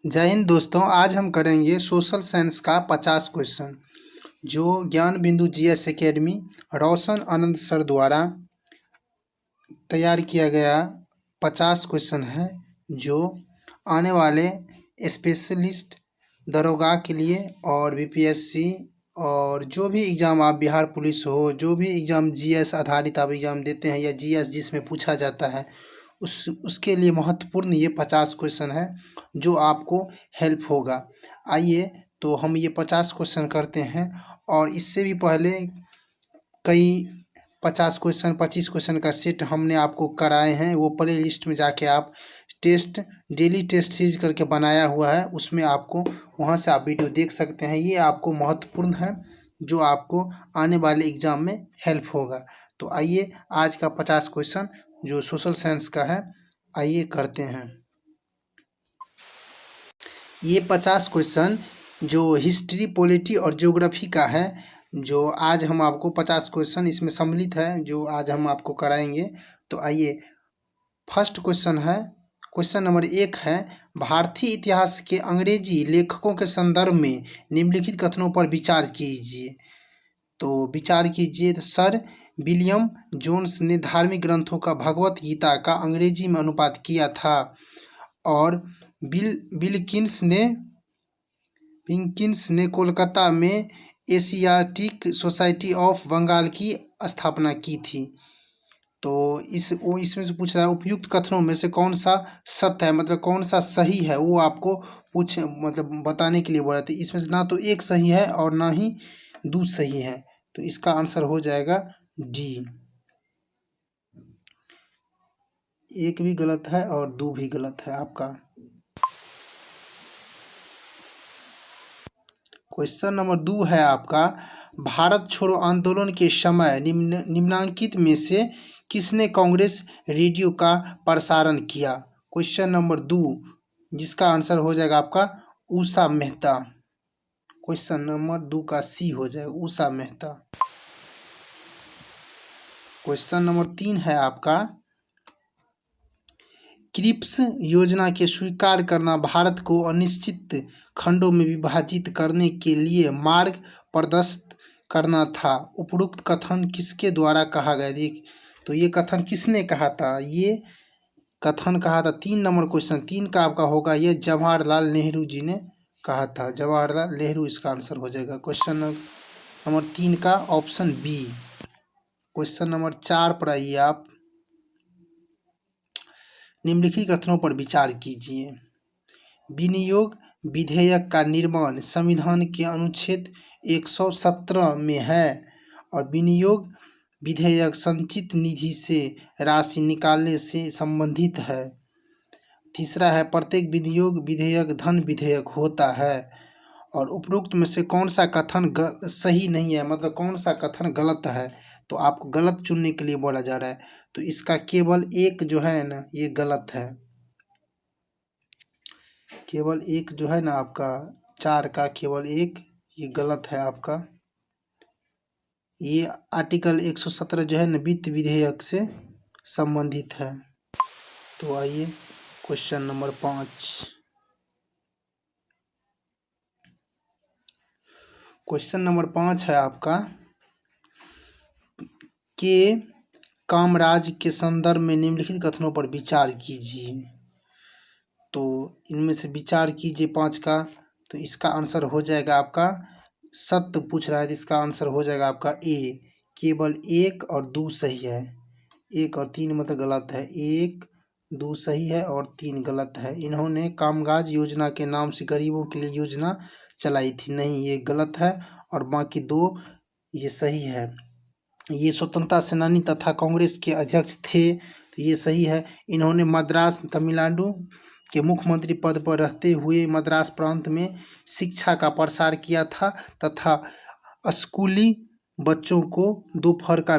जय हिंद दोस्तों। आज हम करेंगे सोशल साइंस का 50 क्वेश्चन जो ज्ञान बिंदु जीएस एकेडमी रोशन आनंद सर द्वारा तैयार किया गया 50 क्वेश्चन है जो आने वाले स्पेशलिस्ट दरोगा के लिए और बीपीएससी और जो भी एग्ज़ाम आप बिहार पुलिस हो, जो भी एग्ज़ाम जीएस आधारित आप एग्ज़ाम देते हैं या जीएस जिसमें पूछा जाता है उसके लिए महत्वपूर्ण ये 50 क्वेश्चन है जो आपको हेल्प होगा। आइए तो हम ये 50 क्वेश्चन करते हैं और इससे भी पहले कई 50 क्वेश्चन 25 क्वेश्चन का सेट हमने आपको कराए हैं। वो प्ले लिस्ट में जाके आप टेस्ट डेली टेस्ट सीरीज करके बनाया हुआ है, उसमें आपको वहाँ से आप वीडियो देख सकते हैं। ये आपको महत्वपूर्ण है जो आपको आने वाले एग्ज़ाम में हेल्प होगा। तो आइए आज का 50 क्वेश्चन जो सोशल साइंस का है आइए करते हैं। ये 50 क्वेश्चन जो हिस्ट्री पॉलिटी और ज्योग्राफी का है, जो आज हम आपको 50 क्वेश्चन इसमें सम्मिलित है जो आज हम आपको कराएंगे। तो आइए फर्स्ट क्वेश्चन है, क्वेश्चन नंबर 1 है, भारतीय इतिहास के अंग्रेजी लेखकों के संदर्भ में निम्नलिखित कथनों पर विचार कीजिए। तो विचार कीजिए। सर विलियम जोन्स ने धार्मिक ग्रंथों का भगवत गीता का अंग्रेजी में अनुवाद किया था और विल्किंस ने कोलकाता में एशियाटिक सोसाइटी ऑफ बंगाल की स्थापना की थी। तो इसमें से पूछ रहा है उपयुक्त कथनों में से कौन सा सत्य है, मतलब कौन सा सही है, वो आपको मतलब बताने के लिए बोला था। इसमें से ना तो एक सही है और ना ही दो सही है, तो इसका आंसर हो जाएगा डी। एक भी गलत है और दो भी गलत है आपका। क्वेश्चन नंबर 2 है आपका, भारत छोड़ो आंदोलन के समय निम्नांकित में से किसने कांग्रेस रेडियो का प्रसारण किया। क्वेश्चन नंबर 2 जिसका आंसर हो जाएगा आपका उषा मेहता। क्वेश्चन नंबर 2 का सी हो जाएगा उषा मेहता। क्वेश्चन नंबर 3 है आपका, क्रिप्स योजना के स्वीकार करना भारत को अनिश्चित खंडों में विभाजित करने के लिए मार्ग प्रशस्त करना था। उपरोक्त कथन किसके द्वारा कहा गया। तो ये कथन किसने कहा था, ये कथन कहा था 3 नंबर क्वेश्चन 3 का आपका होगा, ये जवाहरलाल नेहरू जी ने कहा था। जवाहरलाल नेहरू इसका आंसर हो जाएगा क्वेश्चन नंबर 3 का ऑप्शन बी। क्वेश्चन नंबर 4 पर आइए आप, निम्नलिखित कथनों पर विचार कीजिए। विनियोग विधेयक का निर्माण संविधान के अनुच्छेद 117 में है और विनियोग विधेयक संचित निधि से राशि निकालने से संबंधित है। तीसरा है, प्रत्येक विनियोग विधेयक धन विधेयक होता है। और उपरोक्त में से कौन सा कथन सही नहीं है, मतलब कौन सा कथन गलत है, तो आपको गलत चुनने के लिए बोला जा रहा है। तो इसका केवल एक जो है ना ये गलत है, केवल एक जो है ना आपका 4 का केवल एक ये गलत है आपका। ये आर्टिकल 117 जो है ना वित्त विधेयक से संबंधित है। तो आइए क्वेश्चन नंबर 5। क्वेश्चन नंबर 5 है आपका, के कामराज के संदर्भ में निम्नलिखित कथनों पर विचार कीजिए। तो इनमें से विचार कीजिए 5 का, तो इसका आंसर हो जाएगा आपका सत्य पूछ रहा है, इसका आंसर हो जाएगा आपका ए। केवल 1 और 2 सही है, 1 और 3 मतलब गलत है। 1 2 सही है और 3 गलत है। इन्होंने कामराज योजना के नाम से गरीबों के लिए योजना चलाई थी, नहीं ये गलत है। और बाकी 2 ये सही है। ये स्वतंत्रता सेनानी तथा कांग्रेस के अध्यक्ष थे, तो ये सही है। इन्होंने मद्रास तमिलनाडु के मुख्यमंत्री पद पर रहते हुए मद्रास प्रांत में शिक्षा का प्रसार किया था तथा स्कूली बच्चों को दोपहर का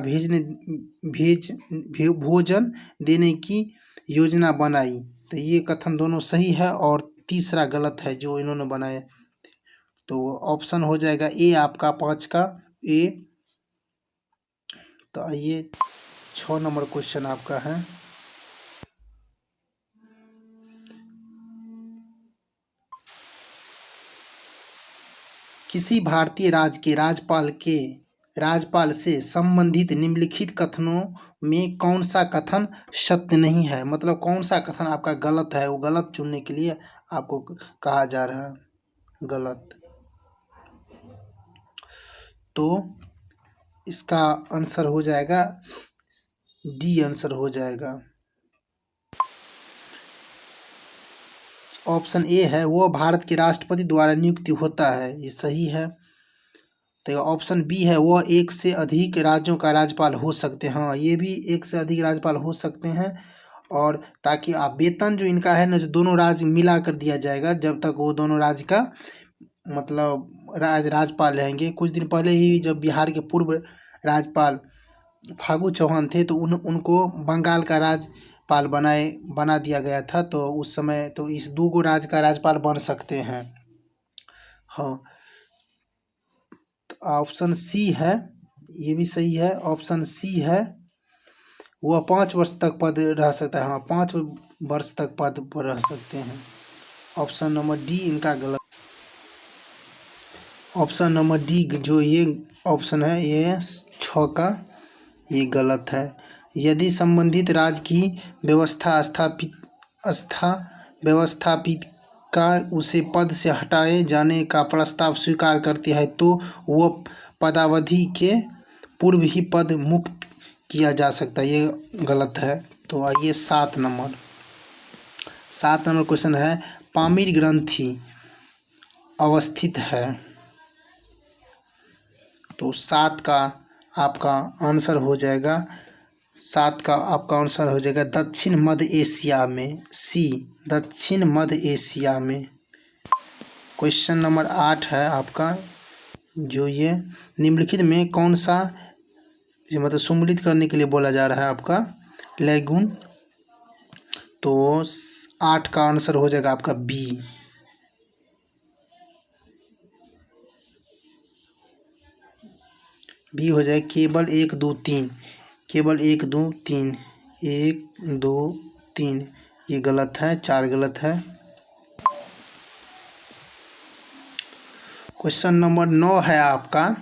भोजन देने की योजना बनाई। तो ये कथन दोनों सही है और तीसरा गलत है जो इन्होंने बनाया। तो ऑप्शन हो जाएगा ए आपका 5 का ए। तो आइए 6 नंबर क्वेश्चन आपका है, किसी भारतीय राज्य के राज्यपाल से संबंधित निम्नलिखित कथनों में कौन सा कथन सत्य नहीं है, मतलब कौन सा कथन आपका गलत है, वो गलत चुनने के लिए आपको कहा जा रहा है गलत। तो इसका आंसर हो जाएगा डी, आंसर हो जाएगा। ऑप्शन ए है वह भारत के राष्ट्रपति द्वारा नियुक्त होता है, ये सही है। तो ऑप्शन बी है वह एक से अधिक राज्यों का राज्यपाल हो सकते हैं, हाँ ये भी एक से अधिक राज्यपाल हो सकते हैं। और ताकि आप वेतन जो इनका है ना, जो दोनों राज्य मिला कर दिया जाएगा जब तक वो दोनों राज्य का मतलब राज्यपाल रहेंगे। कुछ दिन पहले ही जब बिहार के पूर्व राज्यपाल फागू चौहान थे तो उनको बंगाल का राज्यपाल बना दिया गया था। तो उस समय तो इस दो गो राज्य का राज्यपाल बन सकते हैं। हाँ, तो ऑप्शन सी है, ये भी सही है। ऑप्शन सी है वह 5 वर्ष तक पद रह सकता है, हाँ 5 वर्ष तक पद पर रह सकते हैं। ऑप्शन नंबर डी इनका गलत। ऑप्शन नंबर डी जो ये ऑप्शन है ये 6 का ये गलत है। यदि संबंधित राज्य की व्यवस्थापित का उसे पद से हटाए जाने का प्रस्ताव स्वीकार करती है तो वह पदावधि के पूर्व ही पद मुक्त किया जा सकता है, ये गलत है। तो आइए 7 नंबर क्वेश्चन है, पामीर ग्रंथि अवस्थित है। तो 7 का आपका आंसर हो जाएगा, 7 का आपका आंसर हो जाएगा दक्षिण मध्य एशिया में, सी दक्षिण मध्य एशिया में। क्वेश्चन नंबर 8 है आपका, जो ये निम्नलिखित में कौन सा मतलब सम्मिलित करने के लिए बोला जा रहा है आपका लैगून। तो 8 का आंसर हो जाएगा आपका बी। बी हो जाए केवल 1 2 3, केवल 1 2 3, 1 2 3, ये गलत है, 4 गलत है। क्वेश्चन नंबर 9 है आपका,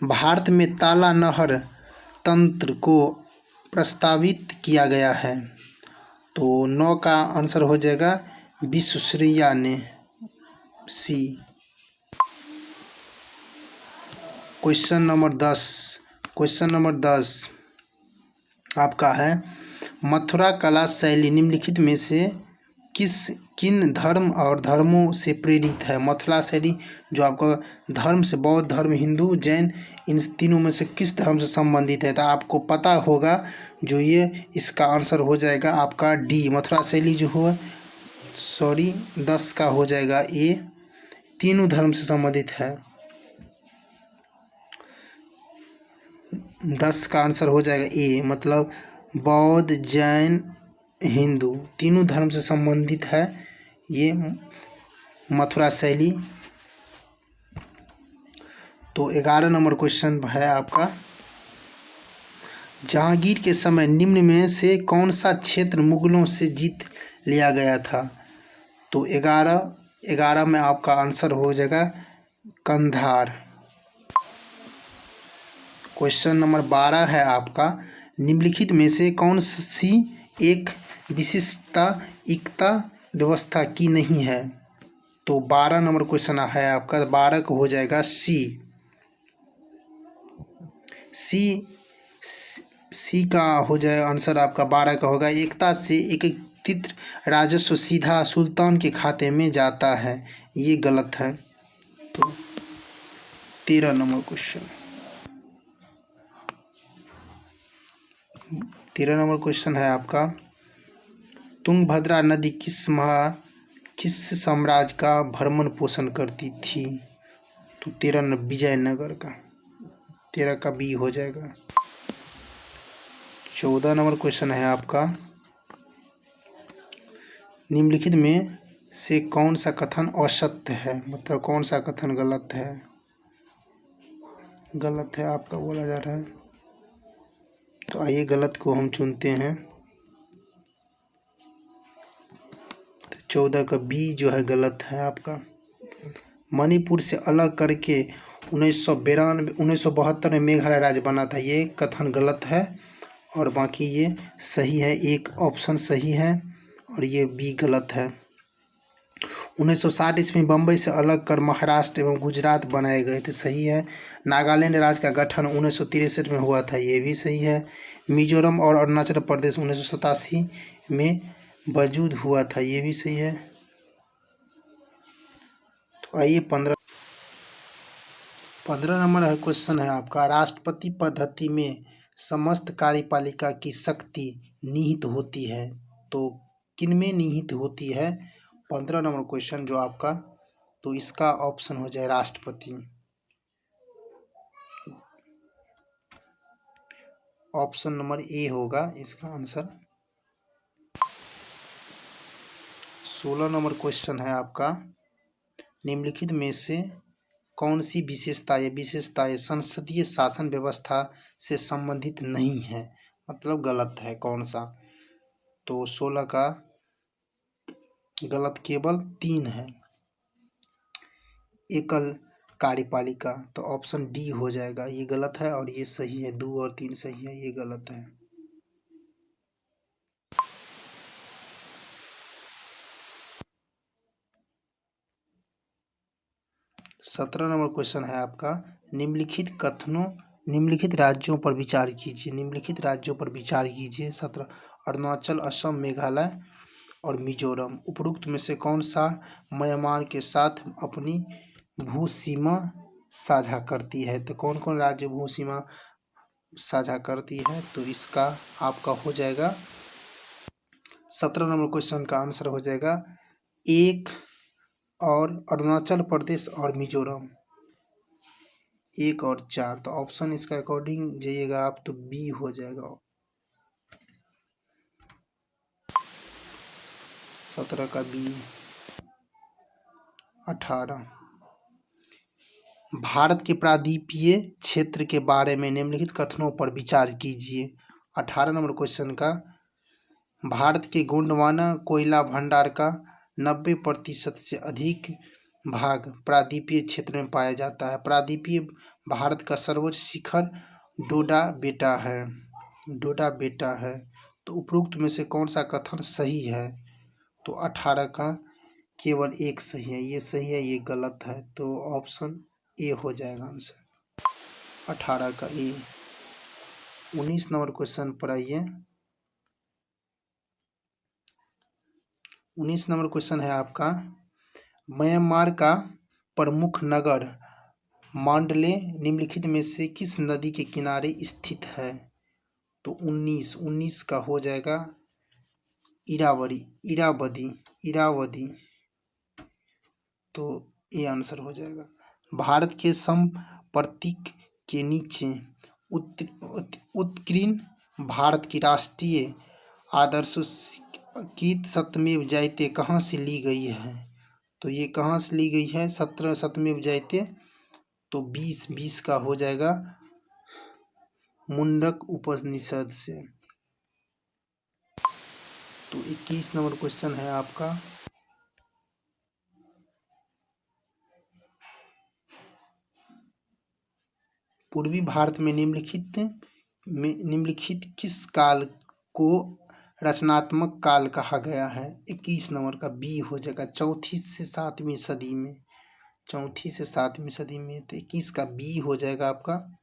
भारत में ताला नहर तंत्र को प्रस्तावित किया गया है। तो 9 का आंसर हो जाएगा विश्वेश्वरैया ने, सी। क्वेश्चन नंबर 10 आपका है, मथुरा कला शैली निम्नलिखित में से किन धर्म और धर्मों से प्रेरित है। मथुरा शैली जो आपका धर्म से, बौद्ध धर्म, हिंदू, जैन, इन तीनों में से किस धर्म से संबंधित है। तो आपको पता होगा जो ये इसका आंसर हो जाएगा आपका डी, मथुरा शैली जो हो 10 का हो जाएगा ए, तीनों धर्म से संबंधित है। 10 का आंसर हो जाएगा ए, मतलब बौद्ध, जैन, हिंदू तीनों धर्म से संबंधित है ये मथुरा शैली। तो 11 नंबर क्वेश्चन है आपका, जहांगीर के समय निम्न में से कौन सा क्षेत्र मुगलों से जीत लिया गया था। तो 11 में आपका आंसर हो जाएगा कंधार। क्वेश्चन नंबर 12 है आपका, निम्नलिखित में से कौन सी एक विशिष्टता एकता व्यवस्था की नहीं है। तो 12 नंबर क्वेश्चन है आपका, 12 को हो जाएगा सी का हो जाए आंसर आपका 12 का होगा, एकता से एकत्रित राजस्व सीधा सुल्तान के खाते में जाता है, ये गलत है। तो 13 नंबर क्वेश्चन, 13 नंबर क्वेश्चन है आपका, तुंगभद्रा नदी किस साम्राज्य का भरण पोषण करती थी। तो 13 विजयनगर का, 13 का बी हो जाएगा। 14 नंबर क्वेश्चन है आपका, निम्नलिखित में से कौन सा कथन असत्य है, मतलब कौन सा कथन गलत है आपका बोला जा रहा है। तो आइए गलत को हम चुनते हैं। तो 14 का बी जो है गलत है आपका। मणिपुर से अलग करके 1972 में मेघालय राज्य बना था, ये कथन गलत है और बाकी ये सही है। एक ऑप्शन सही है और ये बी गलत है। 1960 ईस्वी में बम्बई से अलग कर महाराष्ट्र एवं गुजरात बनाए गए थे, सही है। नागालैंड राज्य का गठन 1963 में हुआ था, ये भी सही है। मिजोरम और अरुणाचल प्रदेश 1987 में वजूद हुआ था, ये भी सही है। तो आइए 15 नंबर क्वेश्चन है आपका, राष्ट्रपति पद्धति में समस्त कार्यपालिका की शक्ति निहित होती है, तो किनमें निहित होती है? 15 नंबर क्वेश्चन जो आपका, तो इसका ऑप्शन हो जाए राष्ट्रपति। ऑप्शन नंबर ए होगा इसका आंसर। 16 नंबर क्वेश्चन है आपका, निम्नलिखित में से कौन सी विशेषताएं संसदीय शासन व्यवस्था से संबंधित नहीं है, मतलब गलत है कौन सा? तो 16 का गलत केवल 3 है। एकल कार्यपालिका, तो ऑप्शन डी हो जाएगा, ये गलत है और ये सही है। 2 और 3 सही है, ये गलत है। सत्रह नंबर क्वेश्चन है आपका, निम्नलिखित राज्यों पर विचार कीजिए। निम्नलिखित राज्यों पर विचार कीजिए। 17 अरुणाचल, असम, मेघालय और मिजोरम। उपरोक्त में से कौन सा म्यांमार के साथ अपनी भू सीमा साझा करती है? तो कौन कौन राज्य भू सीमा साझा करती है? तो इसका आपका हो जाएगा 17 नंबर क्वेश्चन का आंसर हो जाएगा 1 और अरुणाचल प्रदेश और मिजोरम, 1 और 4। तो ऑप्शन इसका अकॉर्डिंग जाइएगा आप तो बी हो जाएगा। 17 का बी। 18 भारत के प्रायद्वीपीय क्षेत्र के बारे में निम्नलिखित कथनों पर विचार कीजिए। 18 नंबर क्वेश्चन का, भारत के गोंडवाना कोयला भंडार का 90% से अधिक भाग प्रायद्वीपीय क्षेत्र में पाया जाता है। प्रायद्वीपीय भारत का सर्वोच्च शिखर डोडा बेटा है, डोडा बेटा है। तो उपरोक्त में से कौन सा कथन सही है? तो 18 का केवल 1 सही है, ये सही है, ये गलत है। तो ऑप्शन ए हो जाएगा आंसर, 18 का ए। 19 नंबर क्वेश्चन पर आइए। 19 नंबर क्वेश्चन है आपका, म्यांमार का प्रमुख नगर मांडले निम्नलिखित में से किस नदी के किनारे स्थित है? तो 19 का हो जाएगा इरावदी। तो ये आंसर हो जाएगा। भारत के सम प्रतीक के नीचे उत्कीर्ण भारत की राष्ट्रीय आदर्श गीत सत्यमेव जयते कहाँ से ली गई है? तो ये कहाँ से ली गई है? सत्यमेव जयते, तो 20 का हो जाएगा मुंडक उपनिषद से। तो 21 नंबर क्वेश्चन है आपका, पूर्वी भारत में निम्नलिखित किस काल को रचनात्मक काल कहा गया है? 21 नंबर का बी हो जाएगा, 4वीं से 7वीं सदी में। 4वीं से 7वीं सदी में, तो 21 का बी हो जाएगा आपका।